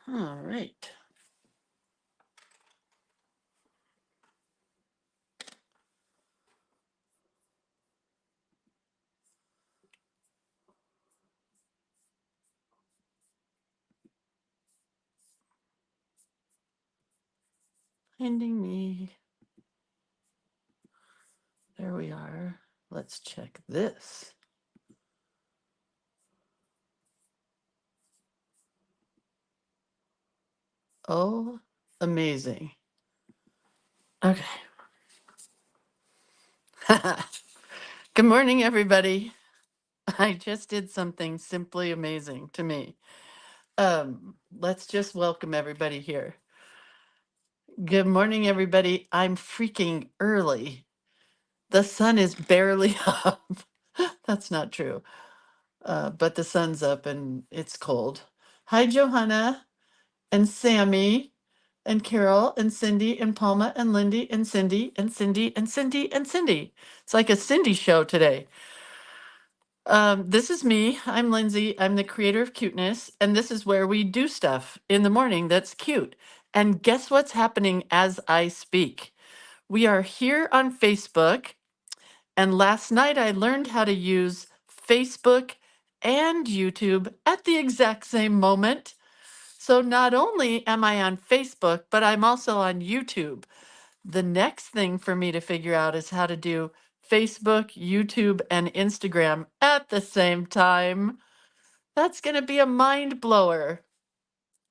All right. Finding me. There we are. Let's check this. Oh, amazing. Okay. Good morning, everybody. I just did something simply amazing to me. Let's just welcome everybody here. Good morning, everybody. I'm freaking early. The sun is barely up. That's not true. But the sun's up and it's cold. Hi, Johanna and Sammy and Carol and Cindy and Palma and Lindy and Cindy and Cindy and Cindy and Cindy. It's like a Cindy show today. This is me. I'm Lindsay. I'm the creator of Cuteness, and this is where we do stuff in the morning that's cute. And guess what's happening as I speak? We are here on Facebook, and last night I learned how to use Facebook and YouTube at the exact same moment. So not only am I on Facebook, but I'm also on YouTube. The next thing for me to figure out is how to do Facebook, YouTube, and Instagram at the same time. That's going to be a mind blower.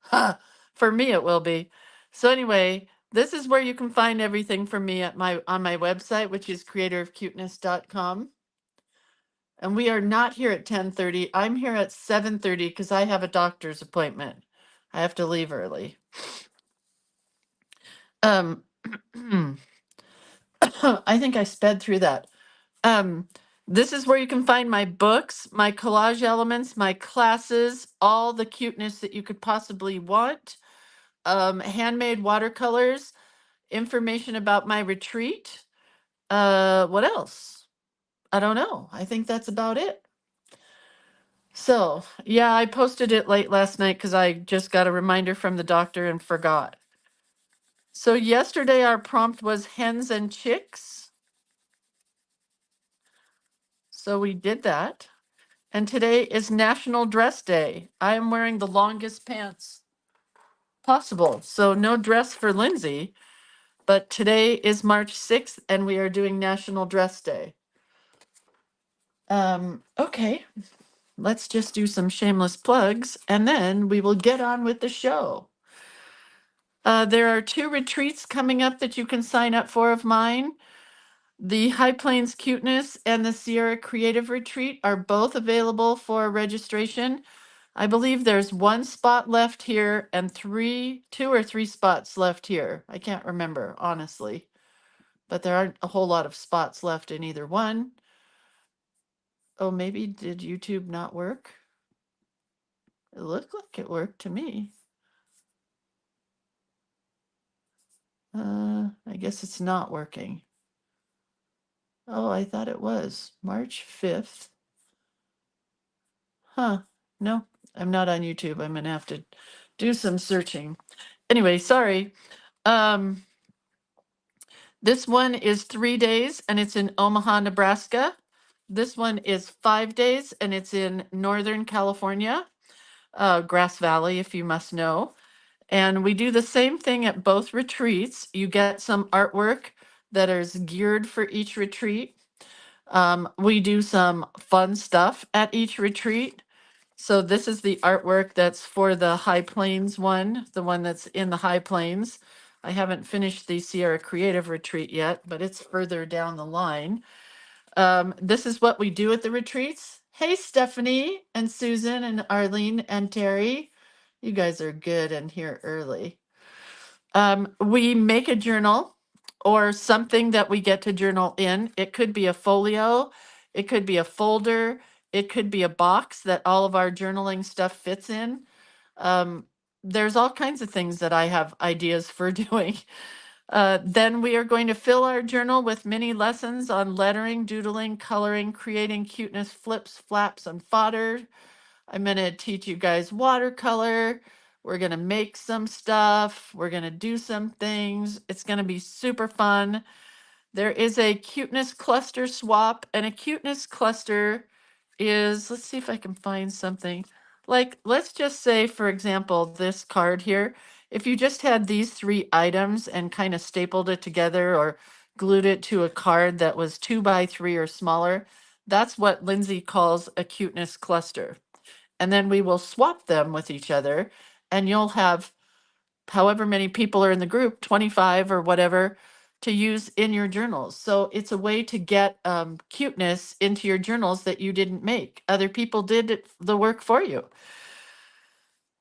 Ha! For me, it will be. So anyway, this is where you can find everything from me at my on my website, which is creatorofcuteness.com. And we are not here at 10:30. I'm here at 7:30 because I have a doctor's appointment. I have to leave early. Um, I think I sped through that. Um, this is where you can find my books, my collage elements, my classes, all the cuteness that you could possibly want. Handmade watercolors, information about my retreat. What else? I don't know. I think that's about it. So, yeah, I posted it late last night because I just got a reminder from the doctor and forgot. So, yesterday our prompt was hens and chicks. So, we did that. And today is National Dress Day. I am wearing the longest pants possible. So, no dress for Lindsay. But today is March 6th and we are doing National Dress Day. Okay, let's just do some shameless plugs and then we will get on with the show. There are 2 retreats coming up that you can sign up for of mine. The High Plains Cuteness and the Sierra Creative Retreat are both available for registration. I believe there's 1 spot left here and 2 or 3 spots left here. I can't remember, honestly, but there aren't a whole lot of spots left in either one. Oh, maybe did YouTube not work? It looked like it worked to me. I guess it's not working. Oh, I thought it was March 5th. Huh. No, I'm not on YouTube. I'm gonna have to do some searching. Anyway, sorry. Um, this one is 3 days and it's in Omaha, Nebraska. This one is 5 days and it's in Northern California, Grass Valley, if you must know. And we do the same thing at both retreats. You get some artwork that is geared for each retreat. We do some fun stuff at each retreat. So this is the artwork that's for the High Plains one, the one that's in the High Plains. I haven't finished the Sierra Creative Retreat yet, but it's further down the line. This is what we do at the retreats. Hey, Stephanie and Susan and Arlene and Terry. You guys are good and here early. We make a journal or something that we get to journal in. It could be a folio, it could be a folder, it could be a box that all of our journaling stuff fits in. Um, there's all kinds of things that I have ideas for doing. Then we are going to fill our journal with mini lessons on lettering, doodling, coloring, creating cuteness, flips, flaps, and fodder. I'm going to teach you guys watercolor. We're going to make some stuff. We're going to do some things. It's going to be super fun. There is a cuteness cluster swap, and a cuteness cluster is, let's see if I can find something. Like, let's just say, for example, this card here. If you just had these 3 items and kind of stapled it together or glued it to a card that was 2 by 3 or smaller, that's what Lindsay calls a cuteness cluster. And then we will swap them with each other, and you'll have however many people are in the group, 25 or whatever, to use in your journals. So it's a way to get cuteness into your journals that you didn't make. Other people did the work for you.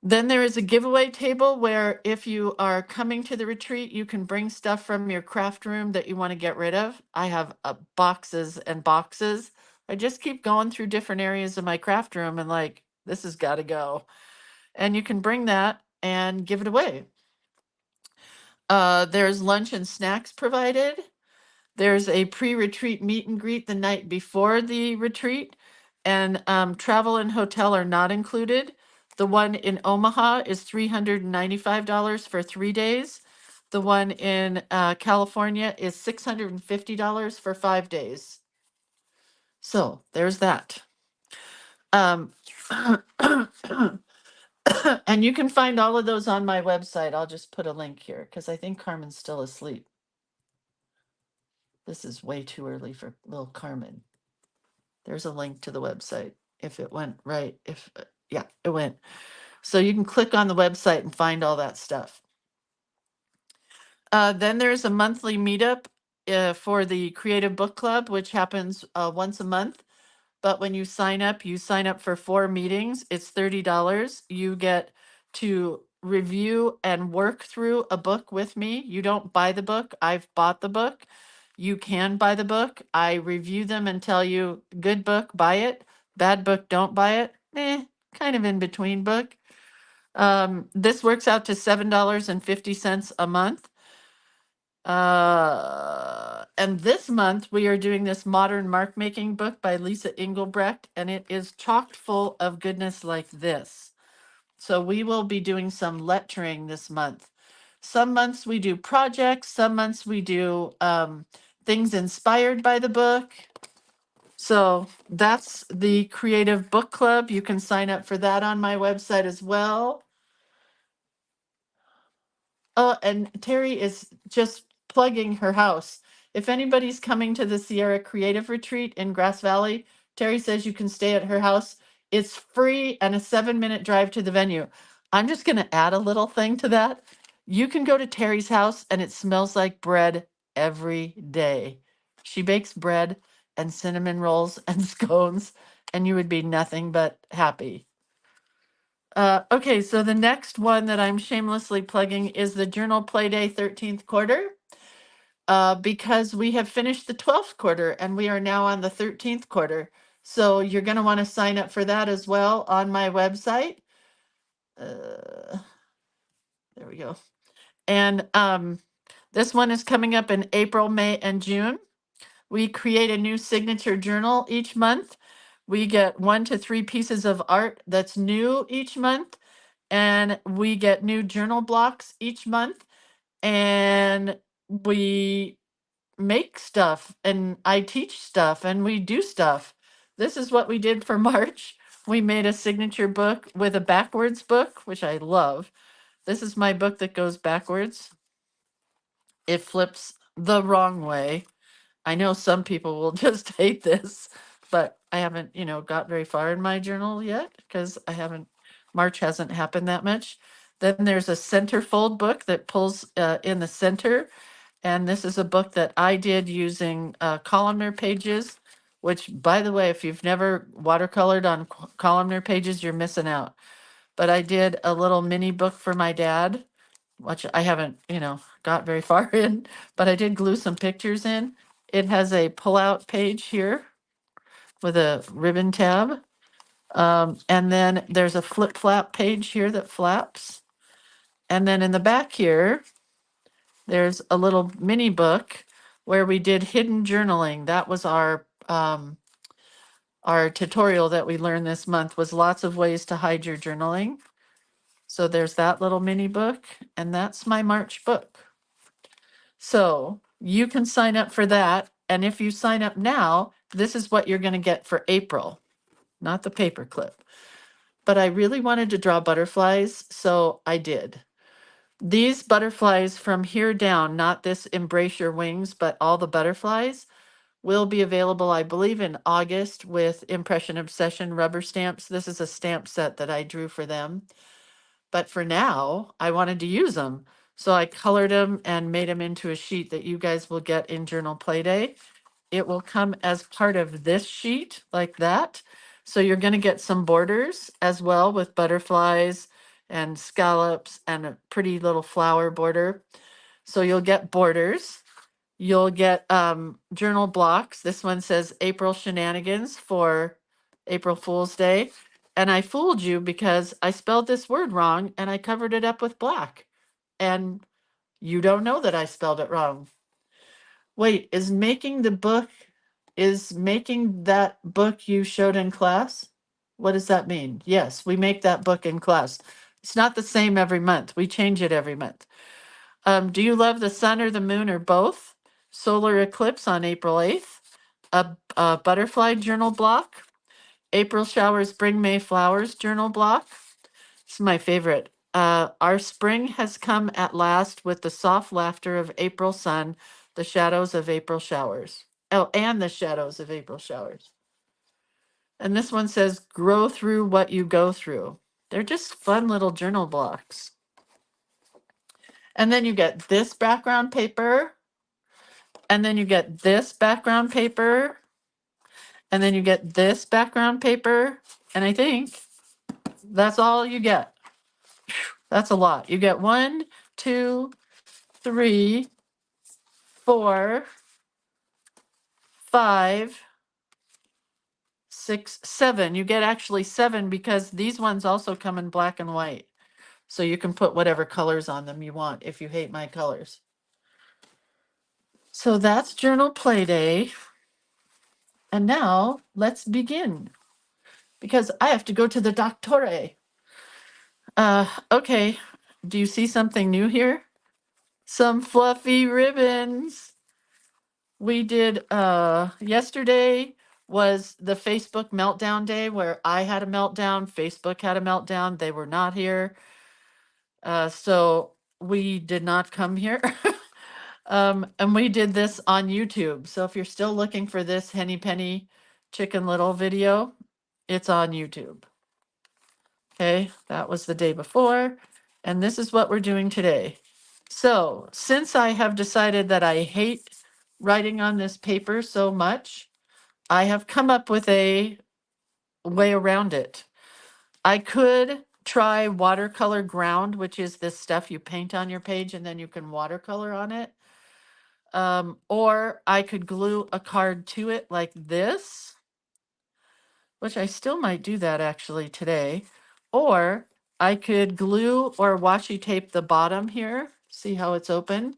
Then there is a giveaway table where if you are coming to the retreat, you can bring stuff from your craft room that you want to get rid of. I have boxes and boxes. I just keep going through different areas of my craft room and like, this has got to go. And you can bring that and give it away. There's lunch and snacks provided. There's a pre-retreat meet and greet the night before the retreat, and travel and hotel are not included. The one in Omaha is $395 for 3 days. The one in California is $650 for 5 days. So there's that. Um, and you can find all of those on my website. I'll just put a link here because I think Carmen's still asleep. This is way too early for little Carmen. There's a link to the website. If it went right, yeah, it went. So you can click on the website and find all that stuff. Then there's a monthly meetup for the Creative Book Club, which happens once a month. But when you sign up for 4 meetings. It's $30. You get to review and work through a book with me. You don't buy the book. I've bought the book. You can buy the book. I review them and tell you, good book, buy it. Bad book, don't buy it. Kind of in between book. This works out to $7.50 a month. And this month we are doing this modern mark making book by Lisa Engelbrecht, and it is chock full of goodness like this. So we will be doing some lettering this month. Some months we do projects, some months we do things inspired by the book. So that's the Creative Book Club. You can sign up for that on my website as well. Oh, and Terry is just plugging her house. If anybody's coming to the Sierra Creative Retreat in Grass Valley, Terry says you can stay at her house. It's free and a 7-minute drive to the venue. I'm just going to add a little thing to that. You can go to Terry's house and it smells like bread every day. She bakes bread and cinnamon rolls and scones, and you would be nothing but happy. Okay, so the next one that I'm shamelessly plugging is the Journal Playday 13th quarter, because we have finished the 12th quarter and we are now on the 13th quarter. So you're going to want to sign up for that as well on my website. There we go. And this one is coming up in April, May, and June. We create a new signature journal each month. We get 1 to 3 pieces of art that's new each month. And we get new journal blocks each month, and we make stuff, and I teach stuff, and we do stuff. This is what we did for March. We made a signature book with a backwards book, which I love. This is my book that goes backwards. It flips the wrong way. I know some people will just hate this, but I haven't, got very far in my journal yet because March hasn't happened that much. Then there's a centerfold book that pulls in the center. And this is a book that I did using columnar pages, which, by the way, if you've never watercolored on columnar pages, you're missing out. But I did a little mini book for my dad, which I haven't, got very far in, but I did glue some pictures in. It has a pull-out page here with a ribbon tab. And then there's a flip-flap page here that flaps. And then in the back here, there's a little mini book where we did hidden journaling. That was our tutorial that we learned this month, was lots of ways to hide your journaling. So there's that little mini book, and that's my March book. So you can sign up for that. And if you sign up now, this is what you're going to get for April, not the paper clip. But I really wanted to draw butterflies, so I did. These butterflies from here down, not this embrace your wings, but all the butterflies will be available, I believe, in August with Impression Obsession rubber stamps. This is a stamp set that I drew for them. But for now, I wanted to use them. So I colored them and made them into a sheet that you guys will get in Journal Playday. It will come as part of this sheet like that. So you're going to get some borders as well with butterflies and scallops and a pretty little flower border. So you'll get borders. You'll get journal blocks. This one says April Shenanigans for April Fool's Day. And I fooled you because I spelled this word wrong and I covered it up with black. And you don't know that I spelled it wrong. Wait, is making that book you showed in class? What does that mean? Yes, we make that book in class. It's not the same every month. We change it every month. Do you love the sun or the moon or both? Solar eclipse on April 8th. A butterfly journal block. April showers bring May flowers journal block. It's my favorite. Our spring has come at last with the soft laughter of April sun, the shadows of April showers. Oh, and the shadows of April showers. And this one says, grow through what you go through. They're just fun little journal blocks. And then you get this background paper. And then you get this background paper. And then you get this background paper. And I think that's all you get. That's a lot. You get 1, 2, 3, 4, 5, 6, 7. You get actually 7 because these ones also come in black and white. So you can put whatever colors on them you want if you hate my colors. So that's Journal Play Day. And now let's begin because I have to go to the doctore. Okay. Do you see something new here? Some fluffy ribbons. We did yesterday was the Facebook meltdown day where I had a meltdown, Facebook had a meltdown, they were not here. So we did not come here. And we did this on YouTube. So if you're still looking for this Henny Penny Chicken Little video, it's on YouTube. Okay, that was the day before. And this is what we're doing today. So since I have decided that I hate writing on this paper so much, I have come up with a way around it. I could try watercolor ground, which is this stuff you paint on your page and then you can watercolor on it. Or I could glue a card to it like this, which I still might do that actually today. Or I could glue or washi tape the bottom here. See how it's open?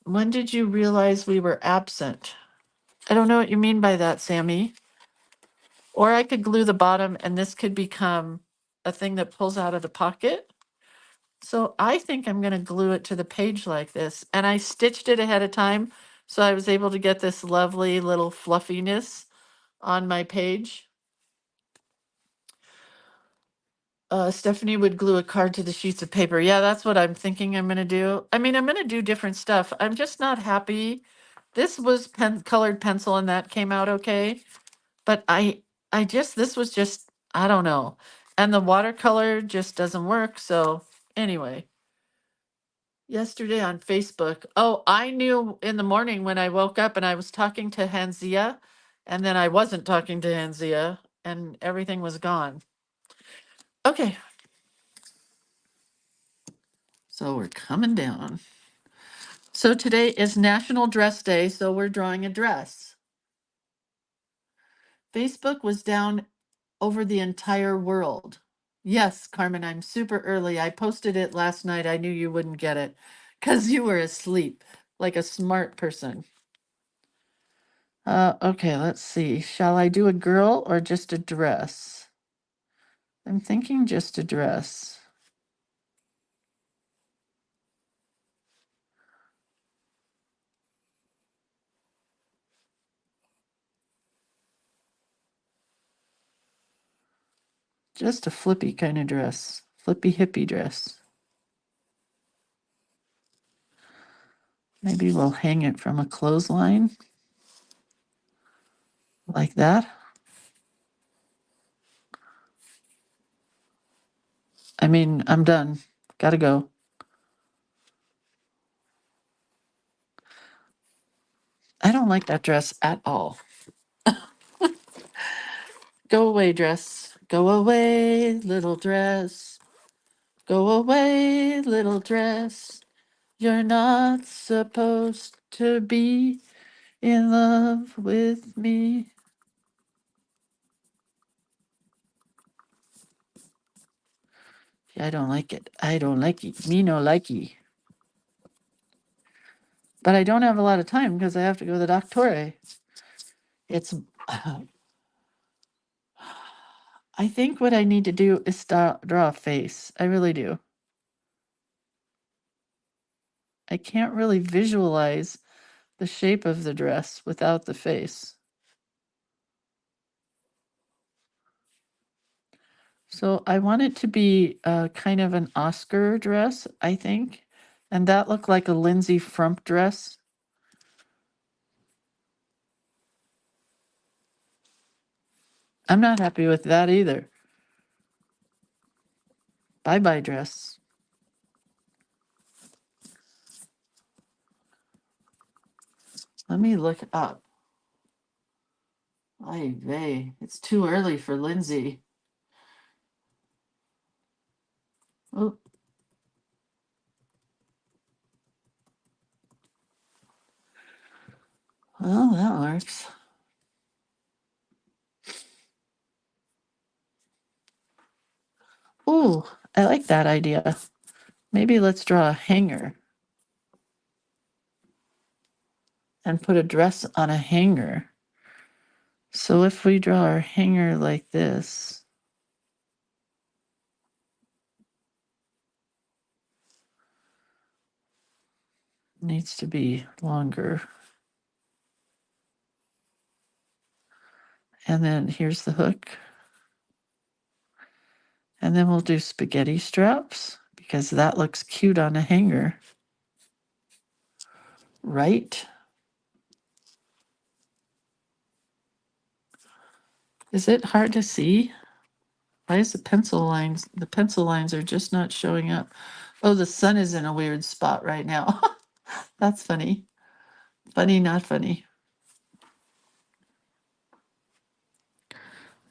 When did you realize we were absent? I don't know what you mean by that, Sammy. Or I could glue the bottom and this could become a thing that pulls out of the pocket. So I think I'm going to glue it to the page like this. And I stitched it ahead of time, so I was able to get this lovely little fluffiness on my page. Stephanie would glue a card to the sheets of paper. Yeah, that's what I'm thinking I'm going to do. I mean, I'm going to do different stuff. I'm just not happy. This was colored pencil and that came out okay. But this was just, I don't know. And the watercolor just doesn't work. So anyway, yesterday on Facebook. Oh, I knew in the morning when I woke up and I was talking to Hanzia and then I wasn't talking to Hanzia and everything was gone. Okay. So we're coming down. So today is National Dress Day, so we're drawing a dress. Facebook was down over the entire world. Yes, Carmen, I'm super early. I posted it last night. I knew you wouldn't get it because you were asleep like a smart person. Okay, let's see. Shall I do a girl or just a dress? I'm thinking just a dress. Just a flippy kind of dress. Flippy hippie dress. Maybe we'll hang it from a clothesline. Like that. I mean, I'm done. Gotta go. I don't like that dress at all. Go away, dress. Go away, little dress. Go away, little dress. You're not supposed to be in love with me. I don't like it. I don't like it. Me no likey. But I don't have a lot of time because I have to go to the doctor. It's. I think what I need to do is draw a face. I really do. I can't really visualize the shape of the dress without the face. So I want it to be kind of an Oscar dress, I think. And that looked like a Lindsay Frump dress. I'm not happy with that either. Bye-bye dress. Let me look up. Ay vey, it's too early for Lindsay. Oh. Well, that works. Ooh, I like that idea. Maybe let's draw a hanger and put a dress on a hanger. So if we draw our hanger like this, needs to be longer. And then here's the hook. And then we'll do spaghetti straps because that looks cute on a hanger. Right? Is it hard to see? Why is the pencil lines are just not showing up. Oh, the sun is in a weird spot right now. That's funny. Funny, not funny.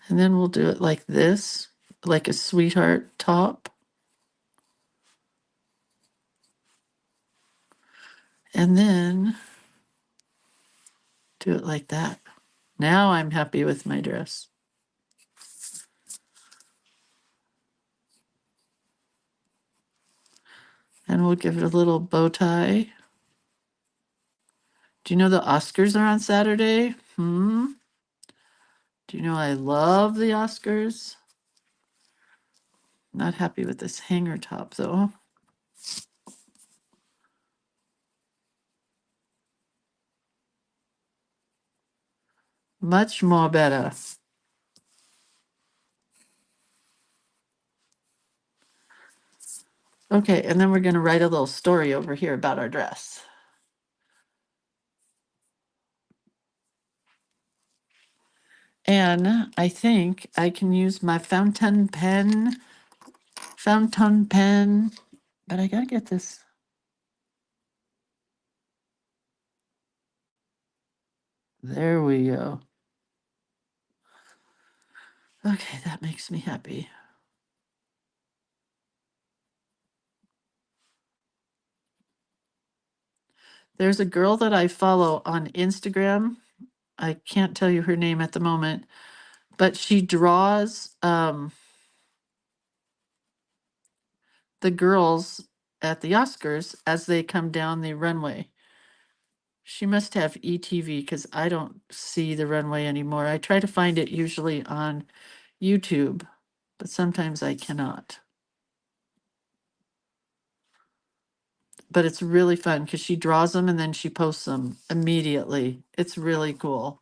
And then we'll do it like this, like a sweetheart top. And then do it like that. Now I'm happy with my dress. And we'll give it a little bow tie. Do you know the Oscars are on Saturday? Do you know I love the Oscars? Not happy with this hanger top though. Much more better. Okay, and then we're going to write a little story over here about our dress. And I think I can use my fountain pen, but I gotta get this. There we go. Okay, that makes me happy. There's a girl that I follow on Instagram. I can't tell you her name at the moment, but she draws the girls at the Oscars as they come down the runway. She must have ETV because I don't see the runway anymore. I try to find it usually on YouTube. but sometimes I cannot. But it's really fun because she draws them and then she posts them immediately. It's really cool.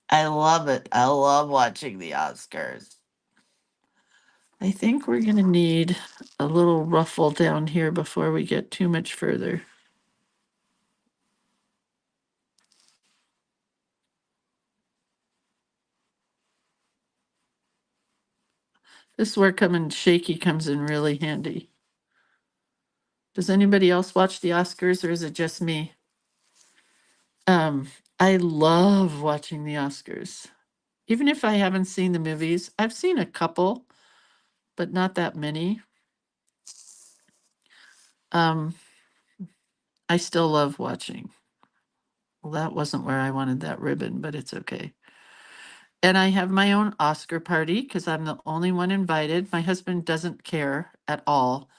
I love it. I love watching the Oscars. I think we're going to need a little ruffle down here before we get too much further. This is where coming shaky comes in really handy. Does anybody else watch the Oscars or is it just me? I love watching the Oscars. Even if I haven't seen the movies, I've seen a couple, but not that many. Um, I still love watching. Well, that wasn't where I wanted that ribbon, but it's okay. And I have my own Oscar party because I'm the only one invited. My husband doesn't care at all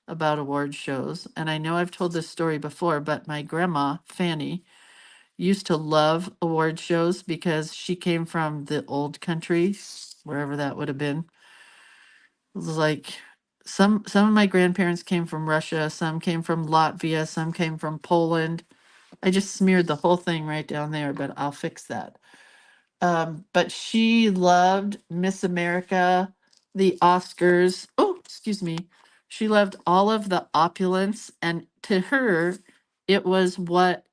about award shows. And I know I've told this story before, but my grandma, Fanny, used to love award shows because she came from the old country, wherever that would have been. It was like some of my grandparents came from Russia, some came from Latvia, some came from Poland. I just smeared the whole thing right down there, but I'll fix that. But she loved Miss America, the Oscars. Oh, excuse me. She loved all of the opulence, and to her, it was what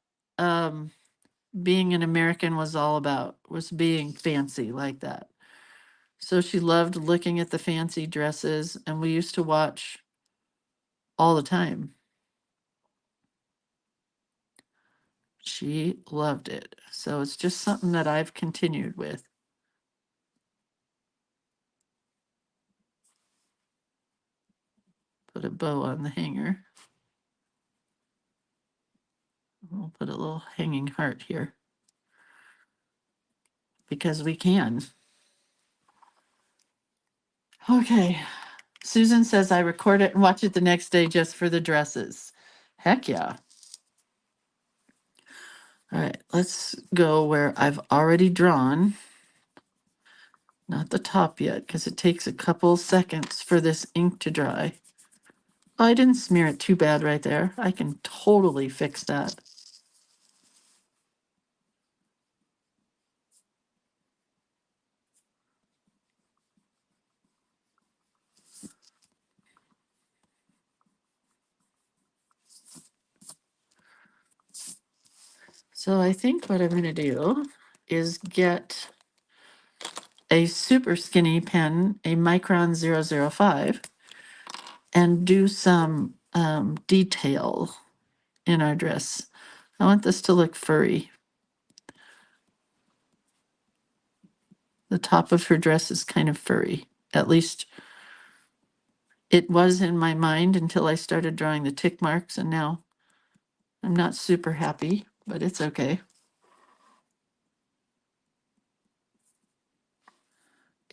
being an American was all about, was being fancy like that. So she loved looking at the fancy dresses, and we used to watch all the time. She loved it. So it's just something that I've continued with. Put a bow on the hanger. We'll put a little hanging heart here because we can. Okay. Susan says I record it and watch it the next day just for the dresses. Heck yeah. All right, let's go where I've already drawn. Not the top yet because it takes a couple seconds for this ink to dry. Oh, I didn't smear it too bad right there. I can totally fix that. So I think what I'm going to do is get a super skinny pen, a Micron 005, and do some detail in our dress. I want this to look furry. The top of her dress is kind of furry. At least it was in my mind until I started drawing the tick marks, and now I'm not super happy, but it's okay.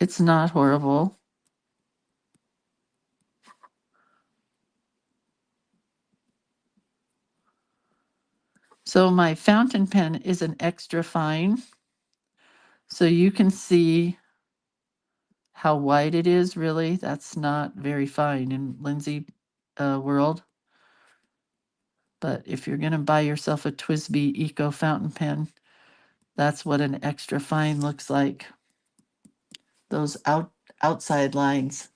It's not horrible. So my fountain pen is an extra fine. So you can see how wide it is, really. That's not very fine in Lindsay world. But if you're going to buy yourself a TWSBI Eco fountain pen, that's what an extra fine looks like. Those outside lines.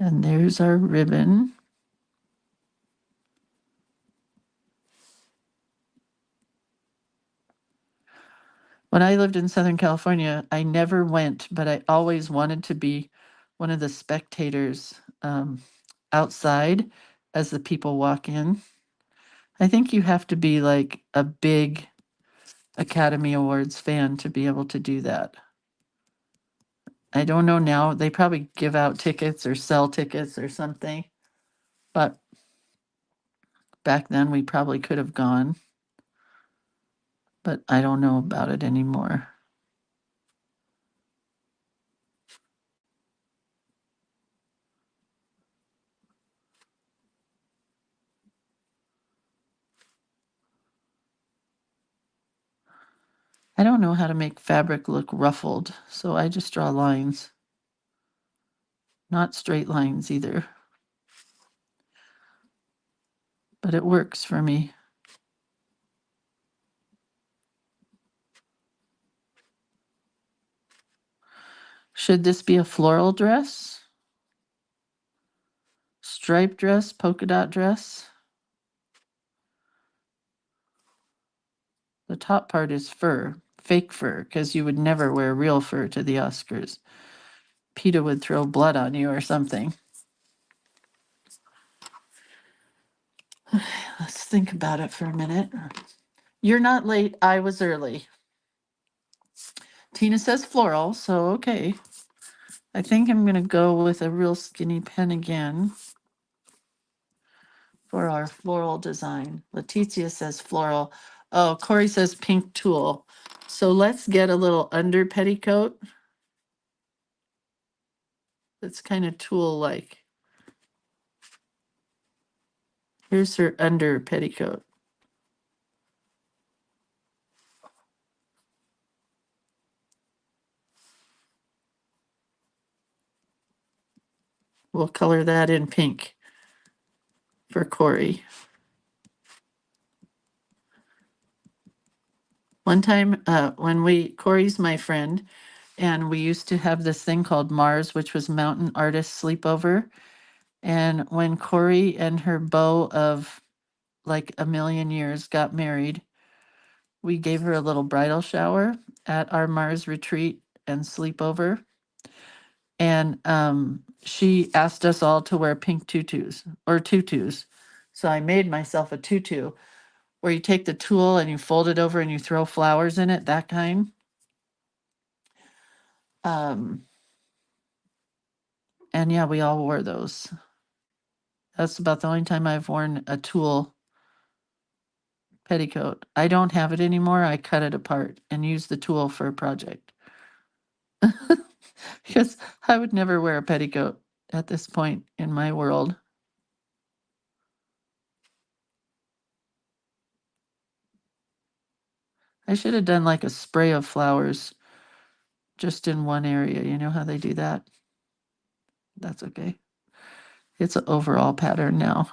And there's our ribbon. When I lived in Southern California, I never went, but I always wanted to be one of the spectators outside as the people walk in. I think you have to be like a big Academy Awards fan to be able to do that. I don't know now. They probably give out tickets or sell tickets or something. But back then we probably could have gone. But I don't know about it anymore. I don't know how to make fabric look ruffled, so I just draw lines. Not straight lines either. But it works for me. Should this be a floral dress? Striped dress, polka dot dress? The top part is fur, fake fur, because you would never wear real fur to the Oscars. PETA would throw blood on you or something. Let's think about it for a minute. You're not late. I was early. Tina says floral, so okay. I think I'm going to go with a real skinny pen again for our floral design. Leticia says floral. Oh, Corey says pink tulle. So let's get a little under petticoat. That's kind of tulle-like. Here's her under petticoat. We'll color that in pink for Corey. One time, Corey's my friend, and we used to have this thing called Mars, which was Mountain Artist Sleepover. And when Corey and her beau of like a million years got married, we gave her a little bridal shower at our Mars retreat and sleepover. And she asked us all to wear pink tutus. So I made myself a tutu where you take the tulle and you fold it over and you throw flowers in it, that kind. And yeah, we all wore those. That's about the only time I've worn a tulle petticoat. I don't have it anymore. I cut it apart and use the tulle for a project. Because I would never wear a petticoat at this point in my world. I should have done like a spray of flowers just in one area. You know how they do that? That's okay. It's an overall pattern now.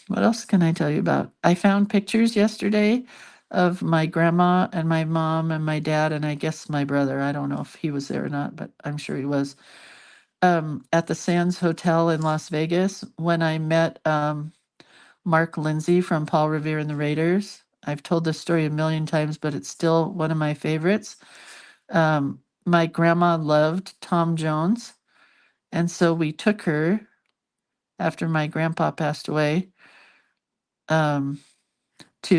What else can I tell you about? I found pictures yesterday of my grandma and my mom and my dad and I guess my brother. I don't know if he was there or not, but I'm sure he was. At the Sands Hotel in Las Vegas when I met Mark Lindsay from Paul Revere and the Raiders. I've told this story a million times, but it's still one of my favorites. My grandma loved Tom Jones, and so we took her after my grandpa passed away to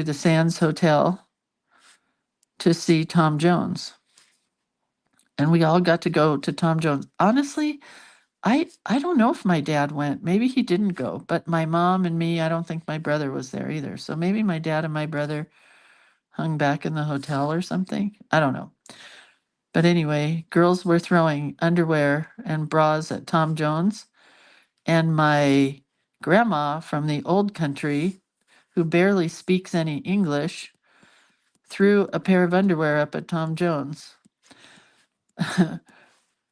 the Sands Hotel to see Tom Jones. And we all got to go to Tom Jones. Honestly, I don't know if my dad went. Maybe he didn't go, but my mom and me, I don't think my brother was there either. So maybe my dad and my brother hung back in the hotel or something. I don't know. But anyway, girls were throwing underwear and bras at Tom Jones. And my grandma from the old country, who barely speaks any English, threw a pair of underwear up at Tom Jones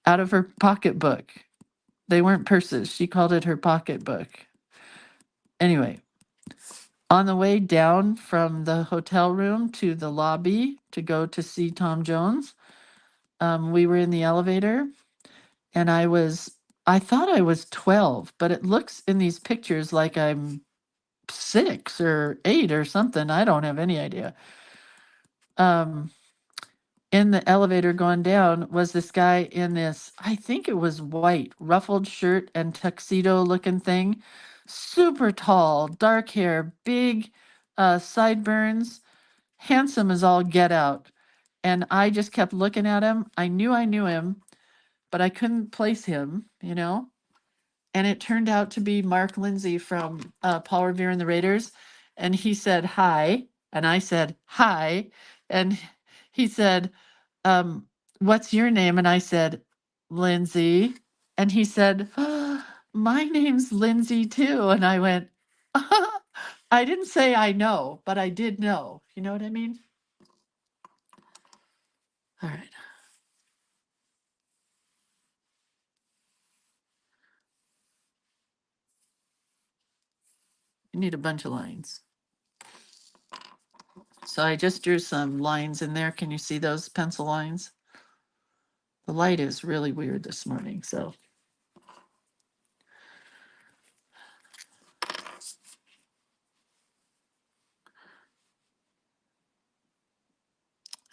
out of her pocketbook. They weren't purses. She called it her pocketbook. Anyway, on the way down from the hotel room to the lobby to go to see Tom Jones, we were in the elevator and I thought I was 12, but it looks in these pictures like I'm 6 or 8 or something. I don't have any idea. In the elevator going down was this guy in this, I think it was white, ruffled shirt and tuxedo looking thing. Super tall, dark hair, big sideburns, handsome as all get out. And I just kept looking at him. I knew him, but I couldn't place him, you know? And it turned out to be Mark Lindsay from Paul Revere and the Raiders. And he said, hi. And I said, hi. And he said, what's your name? And I said, Lindsay. And he said, my name's Lindsay too. And I went, I didn't say I know, but I did know. You know what I mean? All right. You need a bunch of lines. So I just drew some lines in there. Can you see those pencil lines? The light is really weird this morning, so.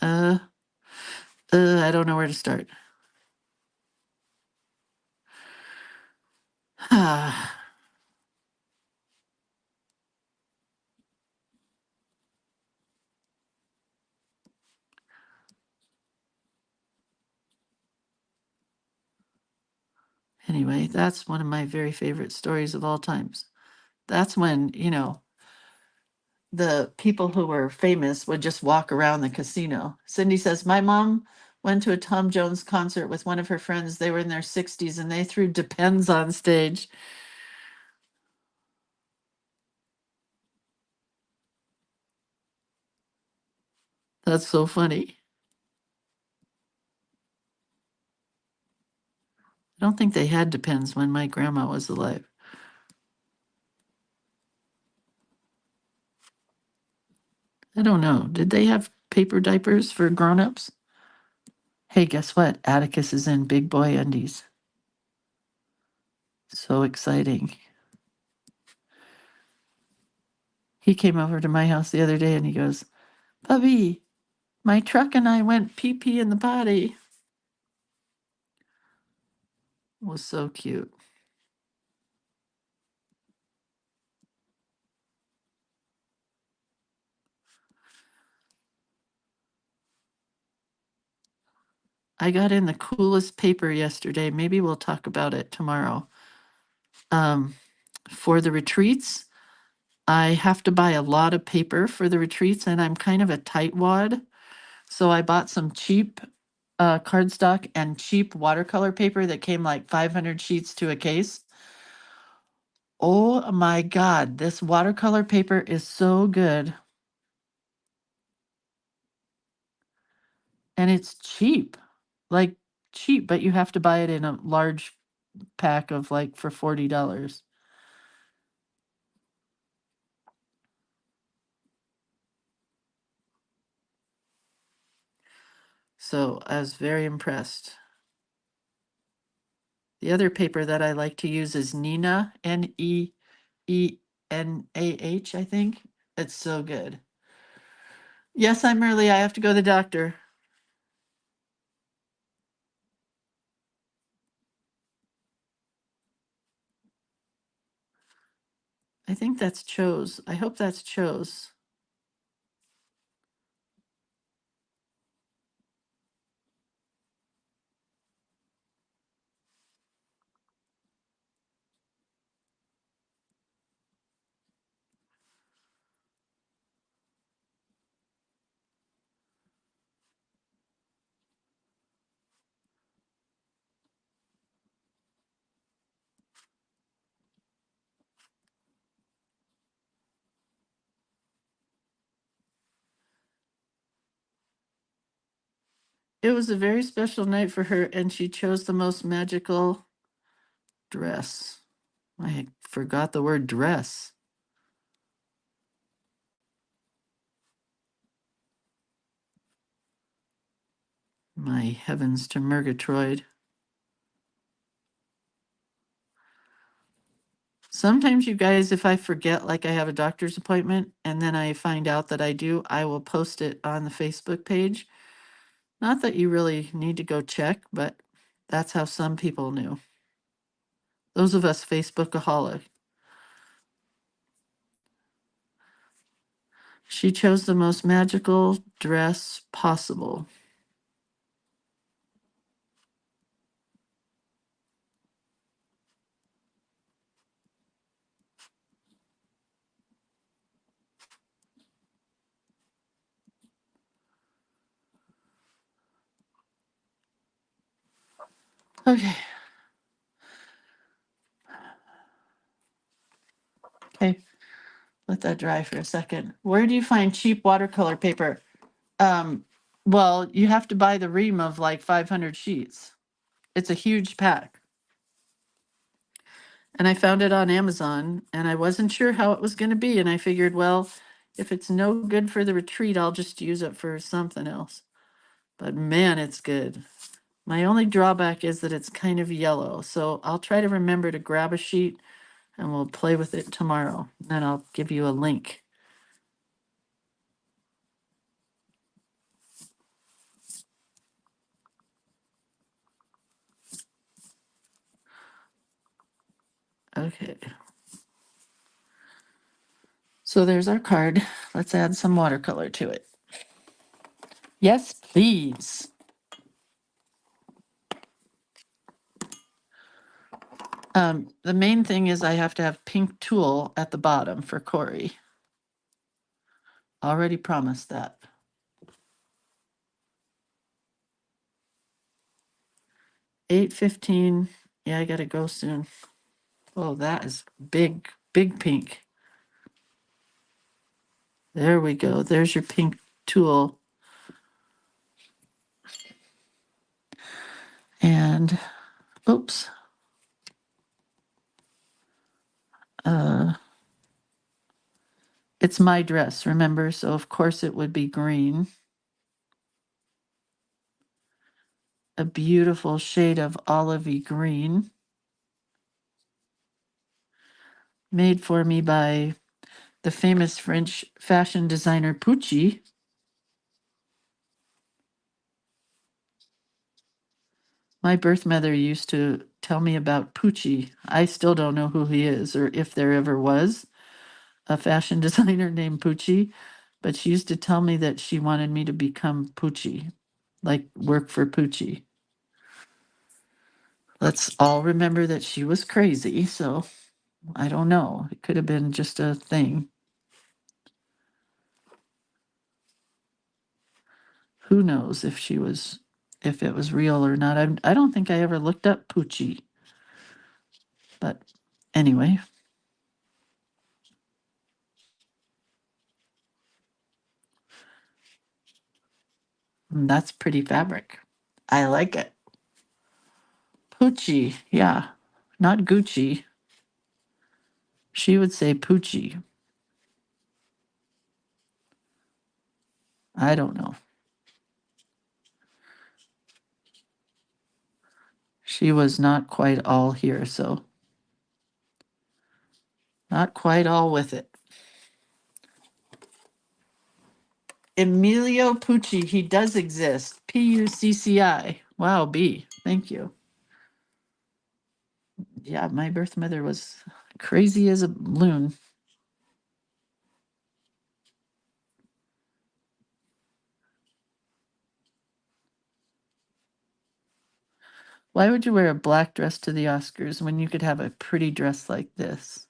Uh, I don't know where to start. Anyway, that's one of my very favorite stories of all times. That's when, the people who were famous would just walk around the casino. Cindy says, my mom went to a Tom Jones concert with one of her friends. They were in their 60s and they threw Depends on stage. That's so funny. I don't think they had Depends when my grandma was alive. I don't know. Did they have paper diapers for grown-ups? Hey, guess what? Atticus is in big boy undies. So exciting. He came over to my house the other day and he goes, Bubby, my truck and I went pee-pee in the potty. It was so cute. I got in the coolest paper yesterday. Maybe we'll talk about it tomorrow. For the retreats, I have to buy a lot of paper for the retreats, and I'm kind of a tightwad. So I bought some cheap cardstock and cheap watercolor paper that came like 500 sheets to a case. Oh my God, this watercolor paper is so good. And it's cheap, like cheap, but you have to buy it in a large pack of like for $40. So I was very impressed. The other paper that I like to use is Nina, Nenah, I think. It's so good. Yes, I'm early. I have to go to the doctor. I think that's Chose. I hope that's Chose. It was a very special night for her, and she chose the most magical dress. I forgot the word dress. My heavens to Murgatroyd. Sometimes, you guys, if I forget, like I have a doctor's appointment, and then I find out that I do, I will post it on the Facebook page. Not that you really need to go check, but that's how some people knew. Those of us Facebookaholic. She chose the most magical dress possible. Okay. Let that dry for a second. Where do you find cheap watercolor paper? Um, well, you have to buy the ream of like 500 sheets. It's a huge pack. And I found it on Amazon and I wasn't sure how it was going to be. And I figured, well, if it's no good for the retreat, I'll just use it for something else. But man, it's good. My only drawback is that it's kind of yellow. So I'll try to remember to grab a sheet and we'll play with it tomorrow. Then I'll give you a link. Okay. So there's our card. Let's add some watercolor to it. Yes, please. The main thing is I have to have pink tulle at the bottom for Corey. Already promised that. 8:15. Yeah, I gotta go soon. Oh, that is big, big pink. There we go. There's your pink tulle. And oops. It's my dress, remember? So of course it would be green. A beautiful shade of olivey green. Made for me by the famous French fashion designer Pucci. My birth mother used to tell me about Pucci. I still don't know who he is or if there ever was a fashion designer named Pucci, but she used to tell me that she wanted me to become Pucci, like work for Pucci. Let's all remember that she was crazy, so I don't know. It could have been just a thing. Who knows if it was real or not. I don't think I ever looked up Pucci. But anyway, that's pretty fabric. I like it. Pucci, yeah, not Gucci. She would say Pucci. I don't know. She was not quite all here, so not quite all with it. Emilio Pucci, he does exist. Pucci. Wow, B. Thank you. Yeah, my birth mother was crazy as a loon. Why would you wear a black dress to the Oscars when you could have a pretty dress like this?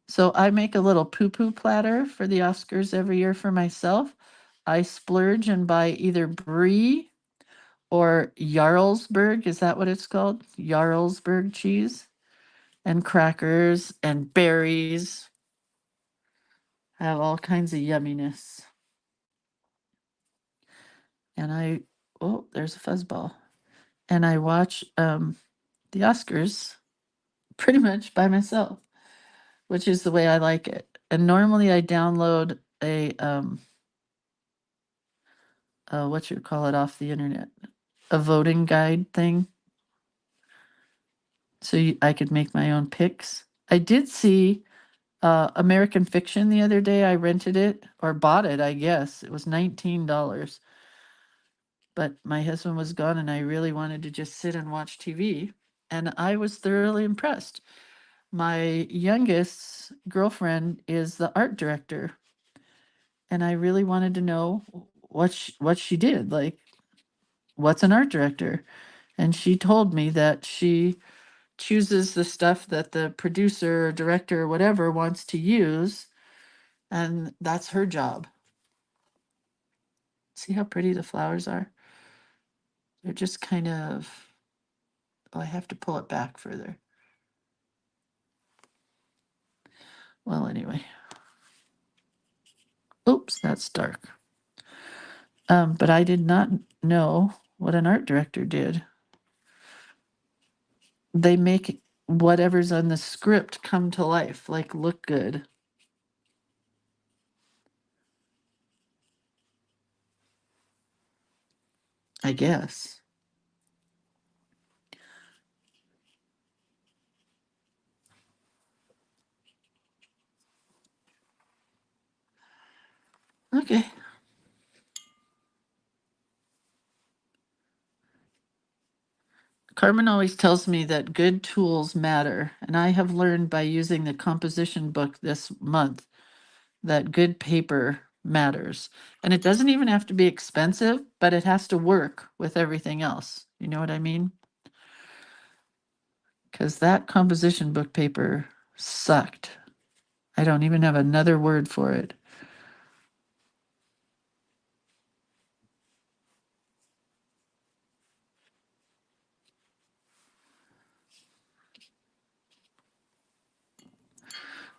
So I make a little poo-poo platter for the Oscars every year for myself. I splurge and buy either brie or Jarlsberg, is that what it's called? Jarlsberg cheese and crackers and berries. I have all kinds of yumminess. And oh, there's a fuzzball. And I watch the Oscars pretty much by myself, which is the way I like it. And normally I download what you call it off the internet, a voting guide thing. So I could make my own picks. I did see American Fiction the other day. I rented it or bought it, I guess. It was $19. But my husband was gone and I really wanted to just sit and watch TV. And I was thoroughly impressed. My youngest girlfriend is the art director. And I really wanted to know what she did. Like, what's an art director? And she told me that she chooses the stuff that the producer or director or whatever wants to use, and that's her job. See how pretty the flowers are? They're just kind of, oh, I have to pull it back further. Well, anyway. Oops, that's dark. But I did not know what an art director did. They make whatever's on the script come to life, like look good. I guess. Okay. Carmen always tells me that good tools matter, and I have learned by using the composition book this month that good paper matters. And it doesn't even have to be expensive, but it has to work with everything else. You know what I mean? Because that composition book paper sucked. I don't even have another word for it.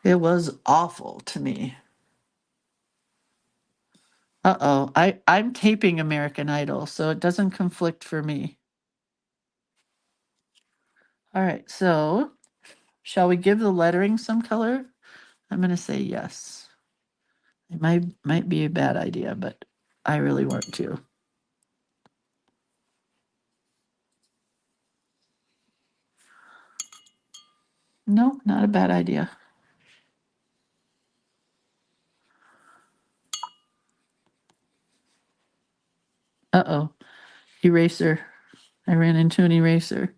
It was awful to me. Uh-oh. I'm taping American Idol, so it doesn't conflict for me. All right, so shall we give the lettering some color? I'm gonna say yes. It might be a bad idea, but I really want to. No, not a bad idea. Uh-oh. Eraser. I ran into an eraser.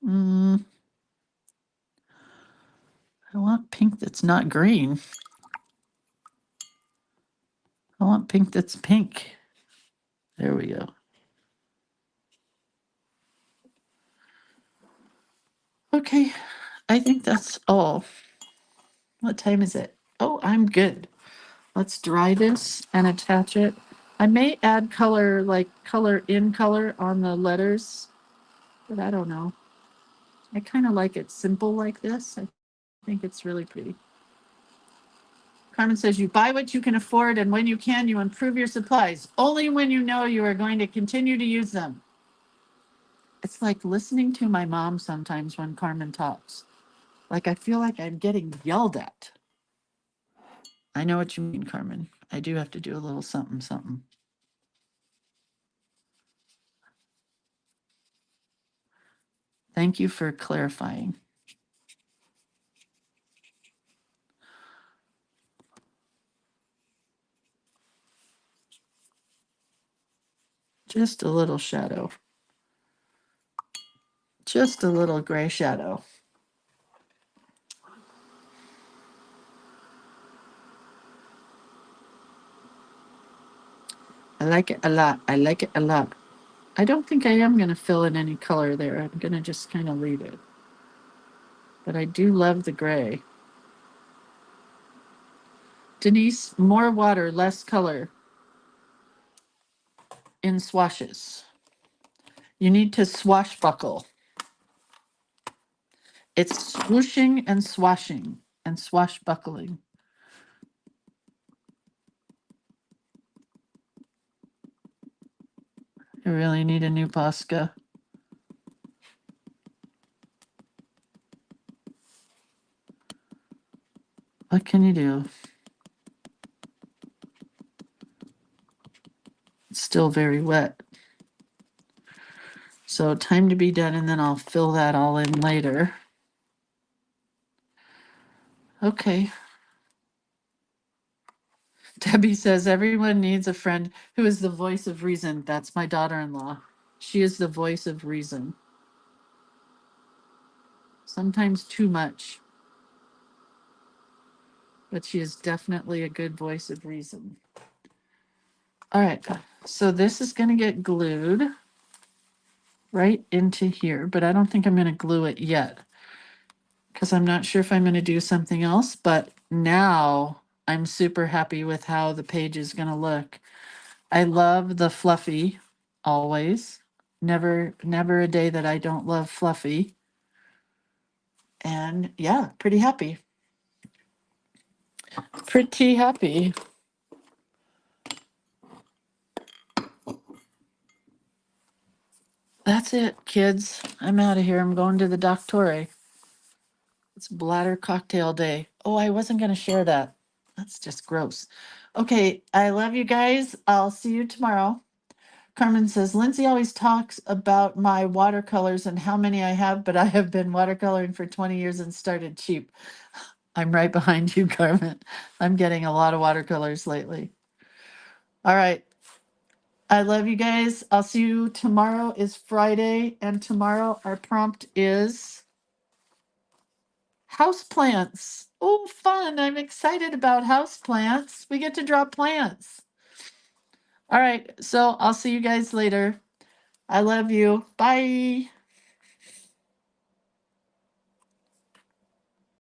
I want pink that's not green. I want pink that's pink. There we go. Okay, I think that's all. What time is it? Oh, I'm good. Let's dry this and attach it. I may add color, like color in color on the letters, but I don't know. I kind of like it simple like this. I think it's really pretty. Carmen says you buy what you can afford, and when you can, you improve your supplies. Only when you know you are going to continue to use them. It's like listening to my mom sometimes when Carmen talks. Like I feel like I'm getting yelled at. I know what you mean, Carmen. I do have to do a little something, something. Thank you for clarifying. Just a little shadow. Just a little gray shadow. I like it a lot. I like it a lot. I don't think I am going to fill in any color there. I'm going to just kind of leave it. But I do love the gray. Denise, more water, less color in swashes. You need to swashbuckle. It's swooshing and swashing and swashbuckling. You really need a new Posca. What can you do? It's still very wet. So time to be done, and then I'll fill that all in later. Okay. Debbie says everyone needs a friend who is the voice of reason. That's my daughter-in-law. She is the voice of reason. Sometimes too much, but she is definitely a good voice of reason. All right, so this is going to get glued right into here, but I don't think I'm going to glue it yet because I'm not sure if I'm going to do something else, but now I'm super happy with how the page is going to look. I love the fluffy always. Never a day that I don't love fluffy. And yeah, pretty happy. Pretty happy. That's it, kids. I'm out of here. I'm going to the doctore. It's bladder cocktail day. Oh, I wasn't going to share that. That's just gross. Okay, I love you guys. I'll see you tomorrow. Carmen says, Lindsay always talks about my watercolors and how many I have, but I have been watercoloring for 20 years and started cheap. I'm right behind you, Carmen. I'm getting a lot of watercolors lately. All right. I love you guys. I'll see you tomorrow is Friday, and tomorrow our prompt is house plants. Oh, fun. I'm excited about house plants. We get to draw plants. All right. So I'll see you guys later. I love you. Bye.